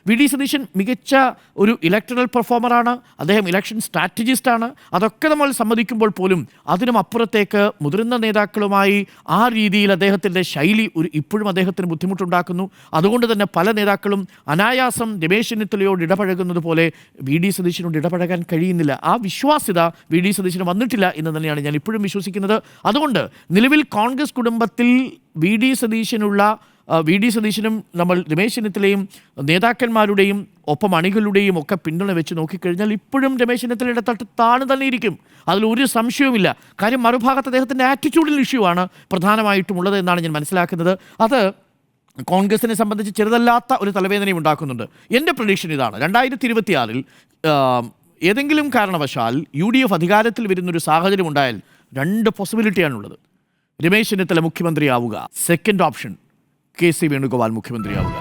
VD. Satheesan മികച്ച ഒരു electoral പെർഫോമറാണ്, അദ്ദേഹം ഇലക്ഷൻ സ്ട്രാറ്റജിസ്റ്റാണ്. അതൊക്കെ നമ്മൾ സമ്മതിക്കുമ്പോൾ പോലും അതിനും അപ്പുറത്തേക്ക് മുതിർന്ന നേതാക്കളുമായി ആ രീതിയിൽ അദ്ദേഹത്തിൻ്റെ ശൈലി ഇപ്പോഴും അദ്ദേഹത്തിന് ബുദ്ധിമുട്ടുണ്ടാക്കുന്നു. അതുകൊണ്ട് തന്നെ പല നേതാക്കളും അനായാസം രമേശ് ചെന്നിത്തലയോട് ഇടപഴകുന്നത് പോലെ വി.ഡി. സതീശനോട് ഇടപഴകാൻ കഴിയുന്നില്ല. ആ വിശ്വാസ്യത വി.ഡി. സതീശന് വന്നിട്ടില്ല എന്ന് തന്നെയാണ് ഞാൻ ഇപ്പോഴും വിശ്വസിക്കുന്നത്. അതുകൊണ്ട് നിലവിൽ കോൺഗ്രസ് കുടുംബത്തിൽ വി.ഡി. സതീശനും നമ്മൾ രമേശ് ചെന്നിത്തലയും നേതാക്കന്മാരുടെയും ഒപ്പം അണികളുടെയും ഒക്കെ പിന്തുണ വെച്ച് നോക്കിക്കഴിഞ്ഞാൽ ഇപ്പോഴും രമേശ് ചെന്നിത്തലയുടെ തട്ട് താണു തന്നെ ഇരിക്കും. അതിലൊരു സംശയവുമില്ല. കാര്യം മറുഭാഗത്ത് അദ്ദേഹത്തിൻ്റെ ആറ്റിറ്റ്യൂഡിൽ ഇഷ്യൂ ആണ് പ്രധാനമായിട്ടും ഉള്ളത് എന്നാണ് ഞാൻ മനസ്സിലാക്കുന്നത്. അത് കോൺഗ്രസിനെ സംബന്ധിച്ച് ചെറുതല്ലാത്ത ഒരു തലവേദനയും ഉണ്ടാക്കുന്നുണ്ട്. എൻ്റെ പ്രഡിക്ഷൻ ഇതാണ്: 2026 ഏതെങ്കിലും കാരണവശാൽ UDF അധികാരത്തിൽ വരുന്നൊരു സാഹചര്യം ഉണ്ടായാൽ 2 പോസിബിലിറ്റിയാണുള്ളത്. രമേശ് ചെന്നിത്തല മുഖ്യമന്ത്രിയാവുക, സെക്കൻഡ് ഓപ്ഷൻ കെ.സി. വേണുഗോപാൽ മുഖ്യമന്ത്രിയാവുക.